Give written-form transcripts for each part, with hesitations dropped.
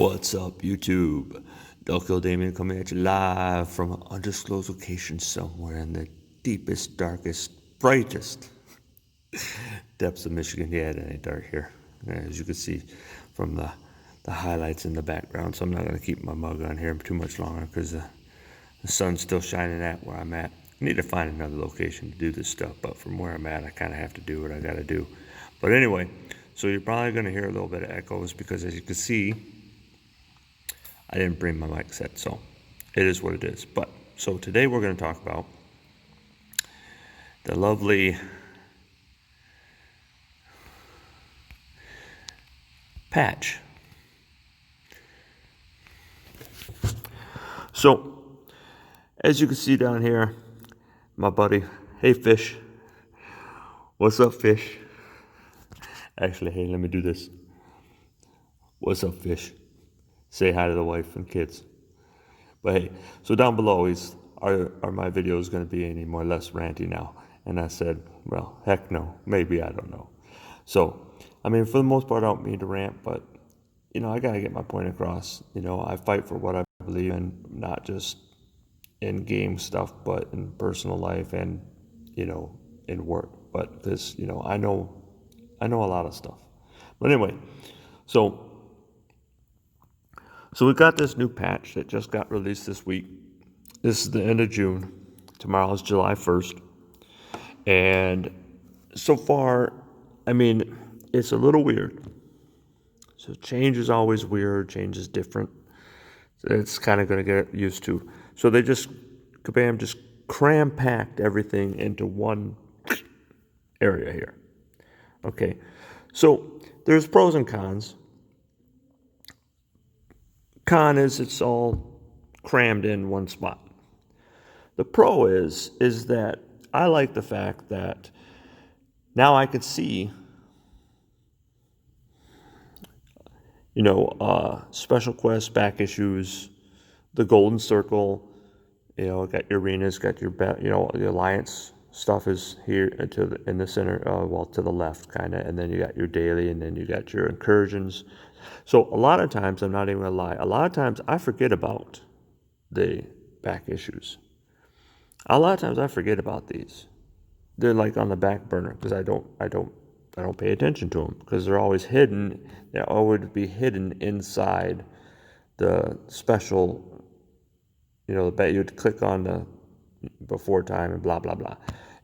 What's up, YouTube? Dork Damien coming at you live from an undisclosed location somewhere in the deepest, darkest, brightest depths of Michigan. Yeah, it ain't dark here, as you can see from the highlights in the background. So I'm not going to keep my mug on here too much longer because the sun's still shining at where I'm at. I need to find another location to do this stuff, but from where I'm at, I kind of have to do what I got to do. But anyway, so you're probably going to hear a little bit of echoes because, as you can see, I didn't bring my mic set, so it is what it is. But so today we're going to talk about the lovely patch. So as you can see down here, my buddy, hey Fish, what's up Fish? Actually, hey, let me do this. What's up Fish? Say hi to the wife and kids. But hey, so down below are my videos going to be any more or less ranty now? And I said, well, heck no, maybe, I don't know. So, I mean, for the most part, I don't mean to rant, but, you know, I got to get my point across. You know, I fight for what I believe in, not just in game stuff, but in personal life and, you know, in work. But this, you know, I know a lot of stuff. But anyway, so we got this new patch that just got released this week. This is the end of June. Tomorrow is July 1st. And so far, I mean, it's a little weird. So change is always weird. Change is different. So it's kind of going to get used to. So they just, Kabam just cram-packed everything into one area here. Okay. So there's pros and cons. Con is it's all crammed in one spot. The pro is that I like the fact that now I could see, you know, special quests, back issues, the golden circle, you know, got your arenas, got your, you know, the alliance stuff is here in the center, well, to the left kind of, and then you got your daily, and then you got your incursions. So a lot of times, I'm not even gonna lie, a lot of times I forget about the back issues. A lot of times I forget about these. They're like on the back burner because I don't pay attention to them because they're always hidden. They always be hidden inside the special, you know, that you'd click on the before time and blah blah blah,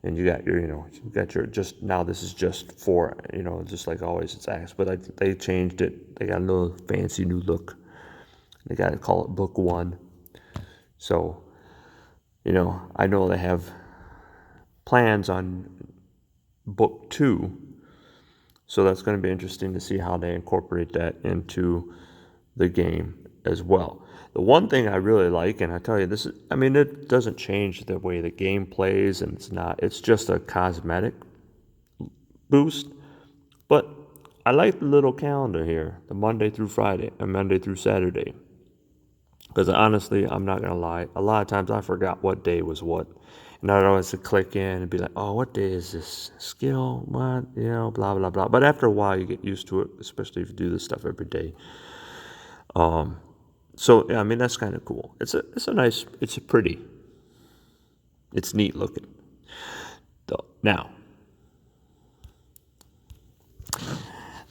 and you got your, you know, you got your, just now this is just for, you know, just like always it's asked, but they changed it. They got a little fancy new look. They got to call it book 1. So, you know, I know they have plans on book 2, so that's going to be interesting to see how they incorporate that into the game as well. The one thing I really like, and I tell you, this is, I mean, it doesn't change the way the game plays, and it's just a cosmetic boost, but I like the little calendar here, the Monday through Friday and Monday through Saturday, because honestly, I'm not going to lie, a lot of times I forgot what day was what, and I'd always click in and be like, oh, what day is this skill, what, you know, blah, blah, blah, but after a while, you get used to it, especially if you do this stuff every day. So, yeah, I mean, that's kind of cool. It's neat looking. Now,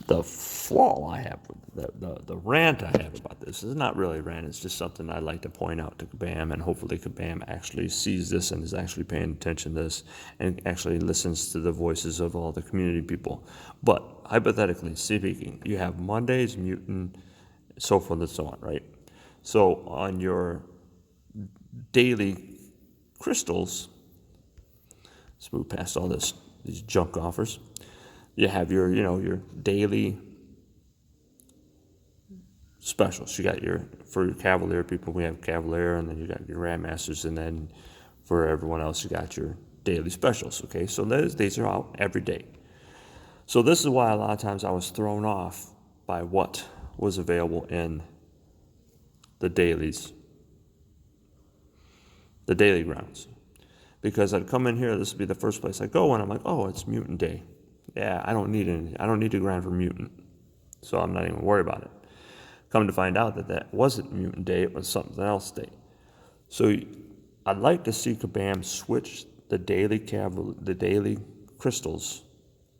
the flaw I have, the rant I have about this is not really a rant. It's just something I'd like to point out to Kabam, and hopefully Kabam actually sees this and is actually paying attention to this and actually listens to the voices of all the community people. But hypothetically speaking, you have Mondays, mutant, so forth and so on, right? So on your daily crystals, let's move past all these junk offers. You have your, you know, your daily specials. You got for your Cavalier people, we have Cavalier, and then you got your Grandmasters, and then for everyone else, you got your daily specials, okay? So these are out every day. So this is why a lot of times I was thrown off by what was available in the dailies, the daily grounds, because I'd come in here, this would be the first place I go, and I'm like, oh, it's mutant day. Yeah, I don't need to grind for mutant, so I'm not even worried about it. Come to find out that wasn't Mutant Day, it was something else day. So I'd like to see Kabam switch the daily crystals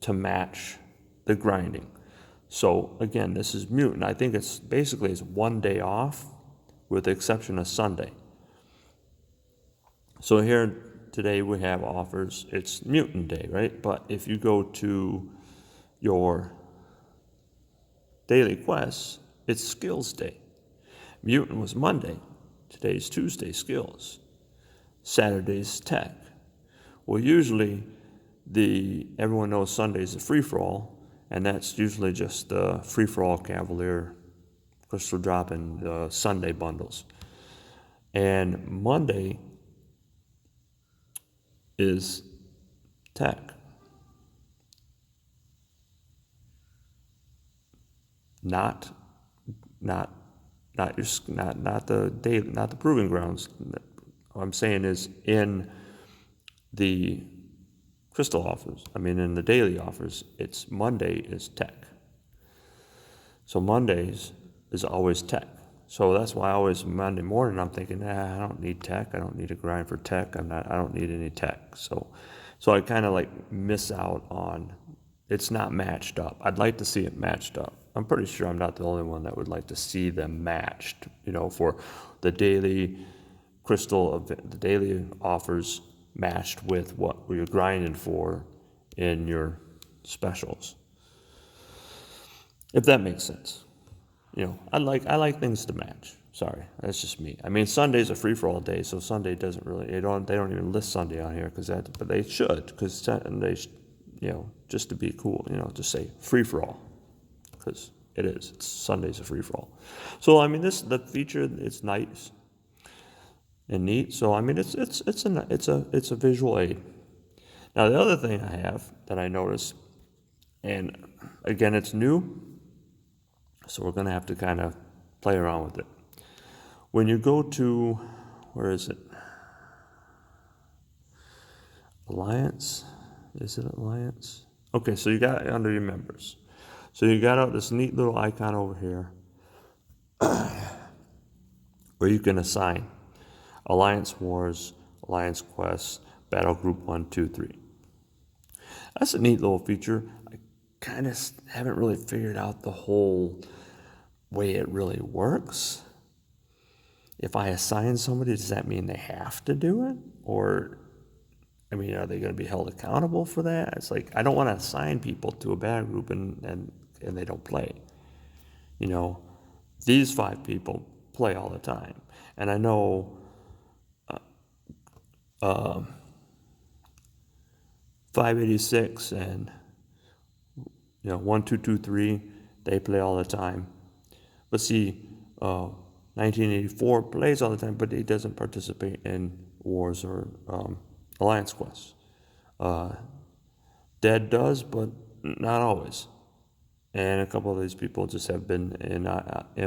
to match the grinding. So again, this is Mutant. I think it's basically it's 1 day off with the exception of Sunday. So here today we have offers. It's Mutant Day, right? But if you go to your daily quests, it's Skills Day. Mutant was Monday. Today's Tuesday, Skills. Saturday's Tech. Well, usually everyone knows Sunday's a free-for-all, and that's usually just the free-for-all Cavalier crystal drop and Sunday bundles. And Monday is Tech. Not the daily, not the proving grounds. What I'm saying is in the crystal offers, in the daily offers, it's Monday is Tech. So Mondays is always Tech. So that's why always Monday morning I'm thinking, I don't need Tech. I don't need a grind for Tech. I don't need any Tech. So I kind of like miss out on. It's not matched up. I'd like to see it matched up. I'm pretty sure I'm not the only one that would like to see them matched, for the daily crystal, the daily offers matched with what you're grinding for in your specials. If that makes sense. I like things to match. Sorry, that's just me. Sunday's a free-for-all day, so Sunday doesn't really, they don't even list Sunday on here, but they should, because they, just to be cool, to say free-for-all. Because it is. Sunday's a free-for-all. So the feature, it's nice and neat. So it's a visual aid. Now the other thing I have that I noticed, and again it's new, so we're going to have to kind of play around with it. When you go to, where is it? Alliance? Is it Alliance? Okay, so you got it under your members. So you got out this neat little icon over here where you can assign Alliance Wars, Alliance Quests, Battle Group 1, 2, 3. That's a neat little feature. I kind of haven't really figured out the whole way it really works. If I assign somebody, does that mean they have to do it? Or, are they going to be held accountable for that? It's like, I don't want to assign people to a battle group and they don't play. These 5 people play all the time. And I know 586 and 1223, they play all the time. But see, 1984 plays all the time, but he doesn't participate in wars or alliance quests. Dead does, but not always. And a couple of these people just have been in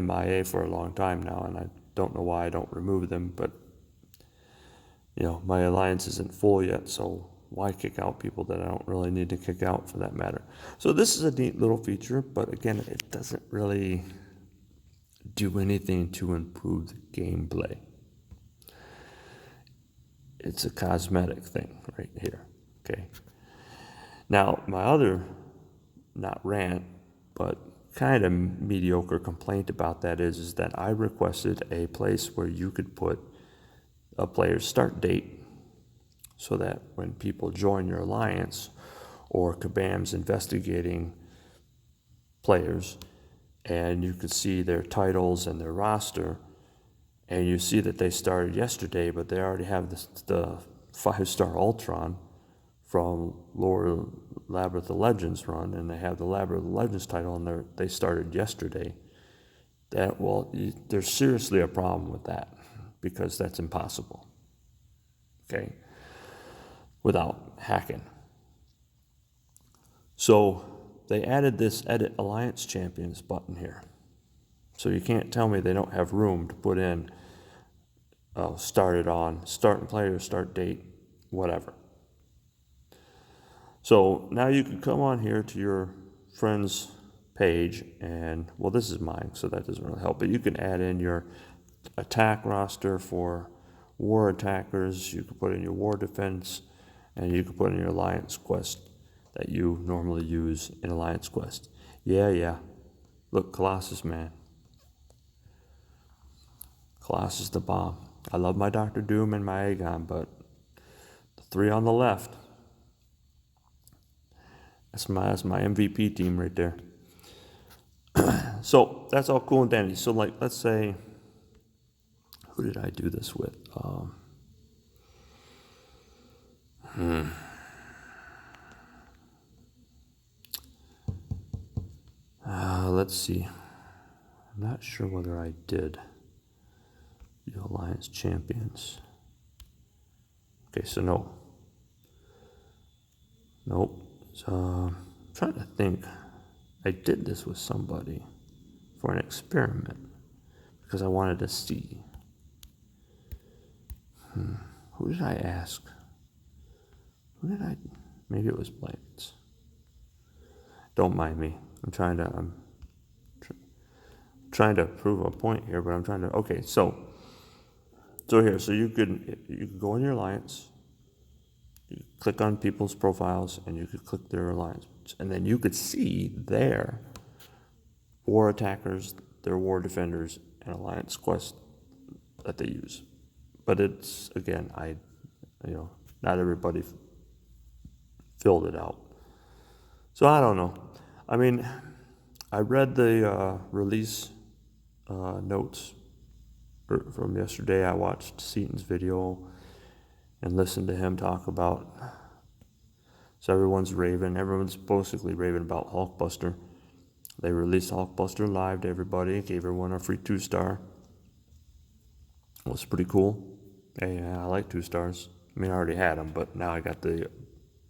MIA for a long time now, and I don't know why I don't remove them, but my alliance isn't full yet, so why kick out people that I don't really need to kick out for that matter? So this is a neat little feature, but again, it doesn't really do anything to improve the gameplay. It's a cosmetic thing right here, okay? Now, my other, not rant, but kind of mediocre complaint about that is that I requested a place where you could put a player's start date so that when people join your alliance or Kabam's investigating players and you could see their titles and their roster and you see that they started yesterday, but they already have the 5-star Ultron from Lower Labyrinth of Legends run, and they have the Labyrinth of Legends title, and they started yesterday. There's seriously a problem with that, because that's impossible, okay, without hacking. So they added this Edit Alliance Champions button here. So you can't tell me they don't have room to put in starting player, start date, whatever. So now you can come on here to your friend's page, and well, this is mine, so that doesn't really help, but you can add in your attack roster for war attackers, you can put in your war defense, and you can put in your alliance quest that you normally use in alliance quest. Yeah. Look, Colossus, man. Colossus the bomb. I love my Doctor Doom and my Aegon, but the three on the left, that's my MVP team right there. So that's all cool and dandy. So like, let's say, who did I do this with? Let's see. I'm not sure whether I did the Alliance Champions. Okay, so no. Nope. So I'm trying to think. I did this with somebody for an experiment because I wanted to see. Who did I ask? Maybe it was Blankets. Don't mind me. I'm trying to prove a point here, but I'm trying to. Okay, so here, so you could go in your alliance, you click on people's profiles, and you could click their alliance, and then you could see their war attackers, their war defenders, and alliance quests that they use. But it's, again, not everybody filled it out. So I don't know. I mean, I read the release notes from yesterday. I watched Seaton's video and listened to him talk about. So everyone's basically raving about Hulkbuster. They released Hulkbuster live to everybody, gave everyone a free 2-star. It was pretty cool. Yeah, I like 2 stars. I mean, I already had them, but now I got the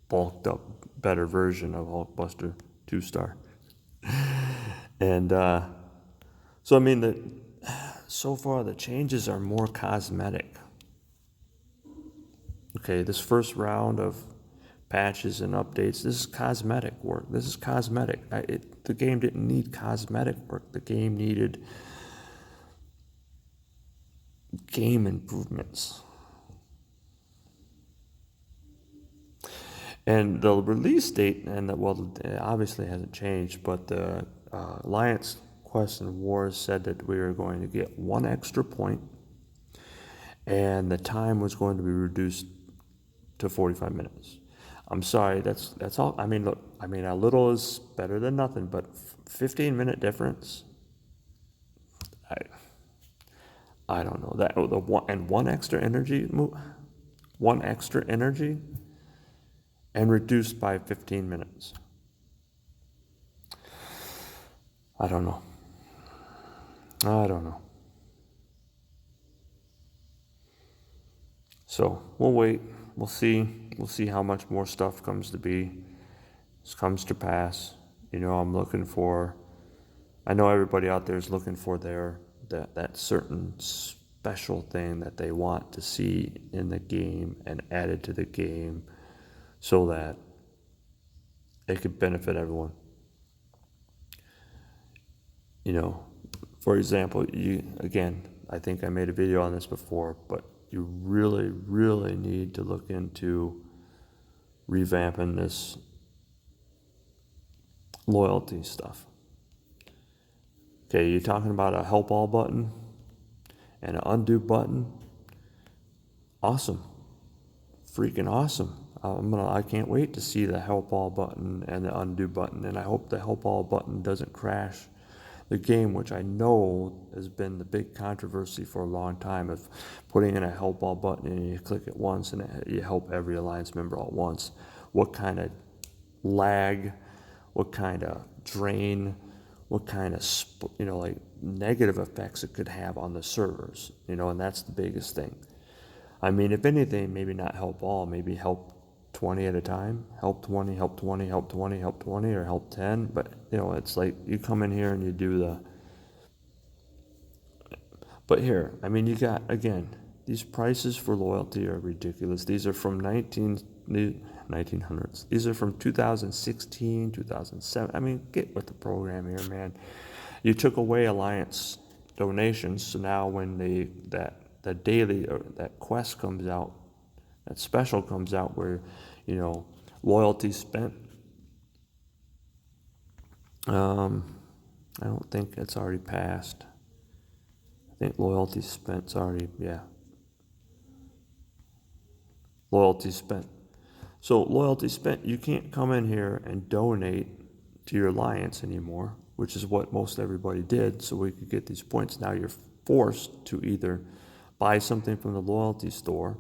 bulked up, better version of Hulkbuster 2-star. And so, I mean, so far the changes are more cosmetic. Okay, this first round of patches and updates, this is cosmetic work. This is cosmetic. The game didn't need cosmetic work. The game needed game improvements. And the release date, it obviously hasn't changed, but the Alliance Quests and Wars said that we were going to get 1 extra point, and the time was going to be reduced to 45 minutes. I'm sorry, that's all. I mean, look, a little is better than nothing, but 15-minute difference. I don't know that one extra energy, and reduced by 15 minutes. I don't know. So we'll wait. We'll see how much more stuff comes to pass. I'm looking for. I know everybody out there is looking for that certain special thing that they want to see in the game and added to the game, so that it could benefit everyone. For example, I think I made a video on this before, but you really, really need to look into revamping this loyalty stuff. Okay, you're talking about a help all button and an undo button. Awesome. Freaking awesome. I can't wait to see the help all button and the undo button, and I hope the help all button doesn't crash the game, which I know has been the big controversy for a long time, of putting in a help all button and you click it once and you help every alliance member all at once. What kind of lag, what kind of drain, what kind of negative effects it could have on the servers, and that's the biggest thing. I mean, if anything, maybe not help all, maybe help 20 at a time, help 20, help 20, help 20, help 20, or help 10. But, it's like you come in here and you do but here, you got, again, these prices for loyalty are ridiculous. These are from 1900s. These are from 2016, 2007. I mean, get with the program here, man. You took away Alliance donations, so now when that daily or that quest comes out, that special comes out where, you know, loyalty spent. I don't think it's already passed. I think loyalty spent's already, yeah. Loyalty spent. So loyalty spent, you can't come in here and donate to your alliance anymore, which is what most everybody did so we could get these points. Now you're forced to either buy something from the loyalty store,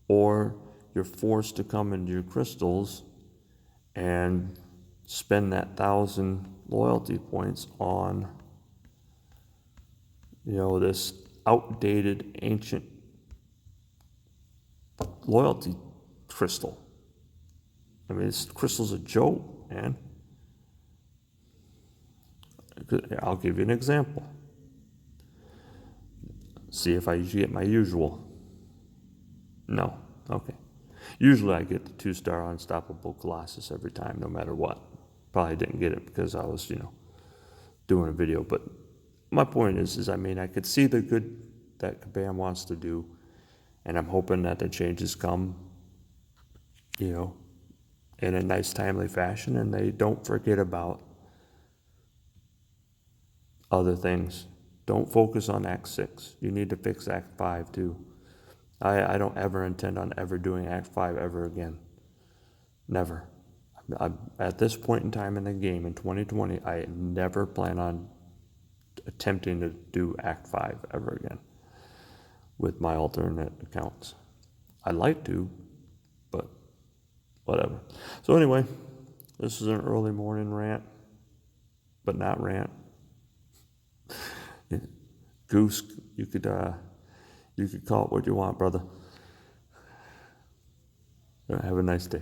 or you're forced to come into your crystals and spend that 1,000 loyalty points on, you know, this outdated ancient loyalty crystal. I mean, this crystal's a joke, man. I'll give you an example. See if I get my usual. No. Okay. Usually I get the 2-star Unstoppable Colossus every time, no matter what. Probably didn't get it because I was, you know, doing a video. But my point is I mean, I could see the good that Kabam wants to do, and I'm hoping that the changes come, you know, in a nice, timely fashion, and they don't forget about other things. Don't focus on Act 6. You need to fix Act 5 too. I don't ever intend on ever doing Act 5 ever again. Never. At this point in time in the game, in 2020, I never plan on attempting to do Act 5 ever again with my alternate accounts. I'd like to, but whatever. So anyway, this is an early morning rant, but not rant. Goose, you could call it what you want, brother. Have a nice day.